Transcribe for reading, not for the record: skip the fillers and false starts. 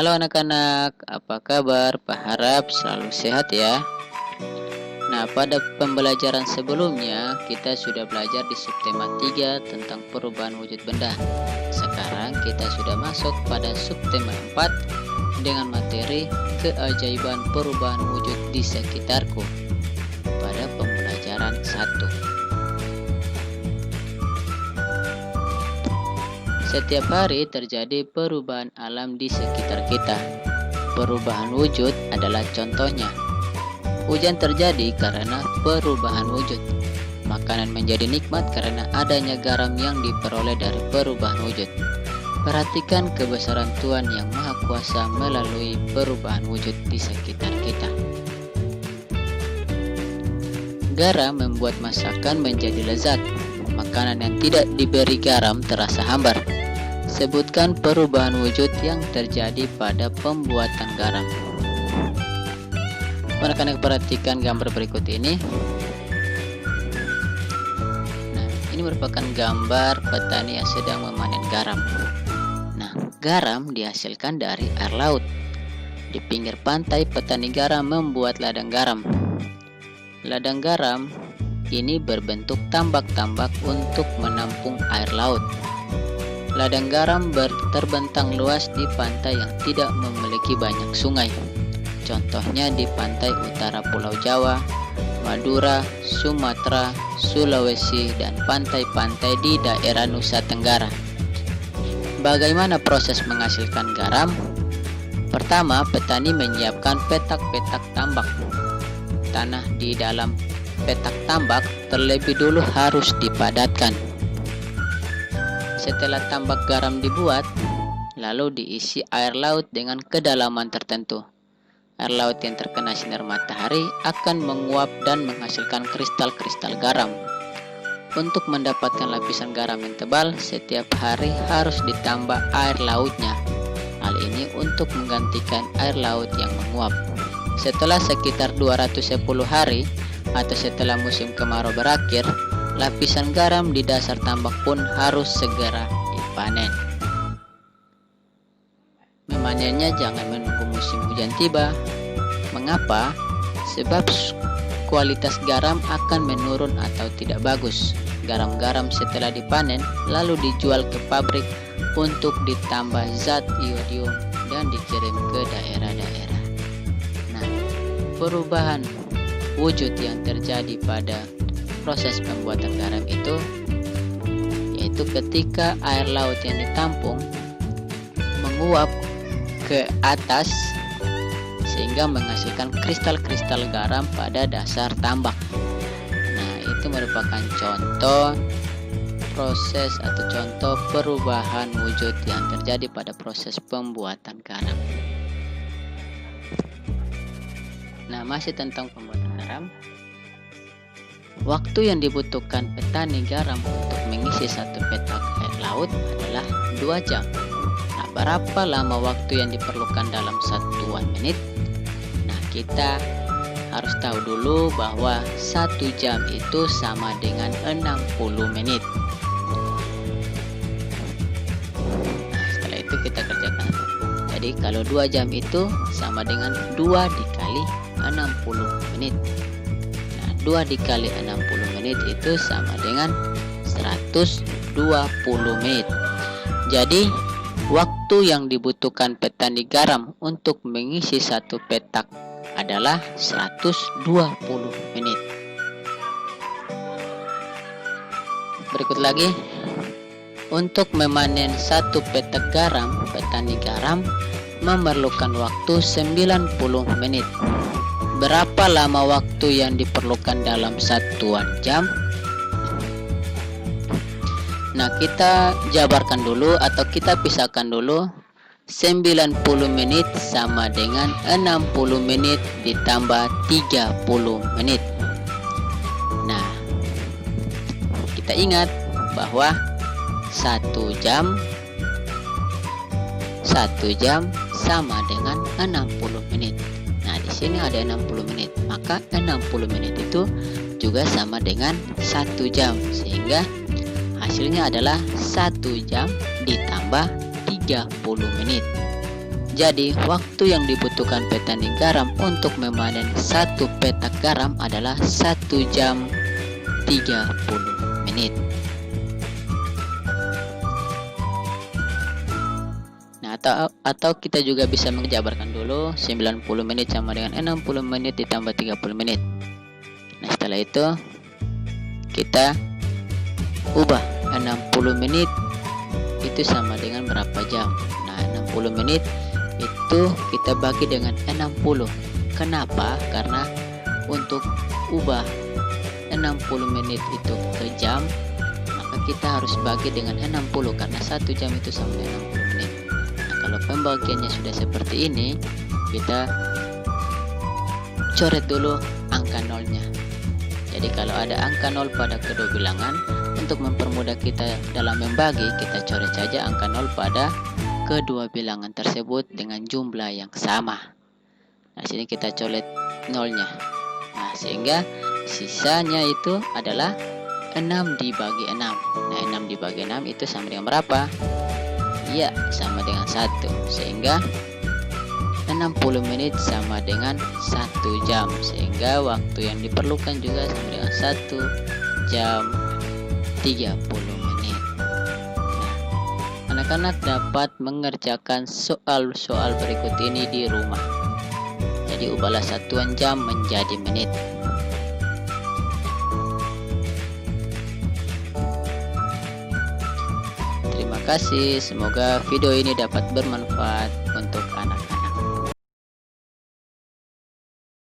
Halo anak-anak, apa kabar? Pak harap selalu sehat ya. Nah, pada pembelajaran sebelumnya kita sudah belajar di subtema 3 tentang perubahan wujud benda. Sekarang kita sudah masuk pada subtema 4 dengan materi keajaiban perubahan wujud di sekitarku pada pembelajaran 1. Setiap hari terjadi perubahan alam di sekitar kita. Perubahan wujud adalah contohnya. Hujan terjadi karena perubahan wujud. Makanan menjadi nikmat karena adanya garam yang diperoleh dari perubahan wujud. Perhatikan kebesaran Tuhan yang Maha Kuasa melalui perubahan wujud di sekitar kita. Garam membuat masakan menjadi lezat. Makanan yang tidak diberi garam terasa hambar. Sebutkan perubahan wujud yang terjadi pada pembuatan garam. Anak-anak perhatikan gambar berikut ini. Nah, ini merupakan gambar petani yang sedang memanen garam. Nah, garam dihasilkan dari air laut. Di pinggir pantai, petani garam membuat ladang garam. Ladang garam ini berbentuk tambak-tambak untuk menampung air laut. Ladang garam terbentang luas di pantai yang tidak memiliki banyak sungai. Contohnya di pantai utara Pulau Jawa, Madura, Sumatera, Sulawesi, dan pantai-pantai di daerah Nusa Tenggara. Bagaimana proses menghasilkan garam? Pertama, petani menyiapkan petak-petak tambak. Tanah di dalam petak tambak terlebih dulu harus dipadatkan. Setelah tambak garam dibuat, lalu diisi air laut dengan kedalaman tertentu. Air laut yang terkena sinar matahari akan menguap dan menghasilkan kristal-kristal garam. Untuk mendapatkan lapisan garam yang tebal, setiap hari harus ditambah air lautnya. Hal ini untuk menggantikan air laut yang menguap. Setelah sekitar 210 hari atau setelah musim kemarau berakhir, lapisan garam di dasar tambak pun harus segera dipanen. Memanennya jangan menunggu musim hujan tiba. Mengapa? Sebab kualitas garam akan menurun atau tidak bagus. Garam-garam setelah dipanen lalu dijual ke pabrik untuk ditambah zat iodium dan dikirim ke daerah-daerah. Nah, perubahan wujud yang terjadi pada proses pembuatan garam itu yaitu ketika air laut yang ditampung menguap ke atas sehingga menghasilkan kristal-kristal garam pada dasar tambak. Nah, itu merupakan contoh proses atau contoh perubahan wujud yang terjadi pada proses pembuatan garam. Nah, masih tentang pembuatan garam. Waktu yang dibutuhkan petani garam untuk mengisi satu petak air laut adalah 2 jam. Nah, berapa lama waktu yang diperlukan dalam satuan menit? Nah, kita harus tahu dulu bahwa 1 jam itu sama dengan 60 menit. Nah, setelah itu kita kerjakan. Jadi kalau 2 jam itu sama dengan 2 dikali 60 menit. 2 dikali 60 menit itu sama dengan 120 menit. Jadi, waktu yang dibutuhkan petani garam untuk mengisi satu petak adalah 120 menit. Berikut lagi, untuk memanen satu petak garam, petani garam memerlukan waktu 90 menit. Berapa lama waktu yang diperlukan dalam satuan jam? Nah, kita jabarkan dulu atau kita pisahkan dulu. 90 menit sama dengan 60 menit ditambah 30 menit. Nah, kita ingat bahwa 1 jam sama dengan 60 menit. Nah, di sini ada 60 menit, maka 60 menit itu juga sama dengan 1 jam, sehingga hasilnya adalah 1 jam ditambah 30 menit. Jadi, waktu yang dibutuhkan petani garam untuk memanen 1 petak garam adalah 1 jam 30 menit. Nah, atau kita juga bisa menjabarkan dulu 90 menit sama dengan 60 menit ditambah 30 menit. Nah, setelah itu kita ubah 60 menit itu sama dengan berapa jam. Nah, 60 menit itu kita bagi dengan 60. Kenapa? Karena untuk ubah 60 menit itu ke jam, maka kita harus bagi dengan 60 karena 1 jam itu sama dengan 60 menit. Nah, kalau pembagiannya sudah seperti ini, kita coret dulu angka nolnya. Jadi kalau ada angka nol pada kedua bilangan, untuk mempermudah kita dalam membagi, kita coret saja angka nol pada kedua bilangan tersebut dengan jumlah yang sama. Nah, sini kita coret nolnya. Nah, sehingga sisanya itu adalah 6 dibagi 6. Nah, 6 dibagi 6 itu sama dengan berapa? Iya, sama dengan 1. Sehingga 60 menit sama dengan 1 jam. Sehingga waktu yang diperlukan juga sama dengan 1 jam 30 menit. Nah, anak-anak dapat mengerjakan soal-soal berikut ini di rumah. Jadi ubahlah satuan jam menjadi menit. Terima kasih, semoga video ini dapat bermanfaat untuk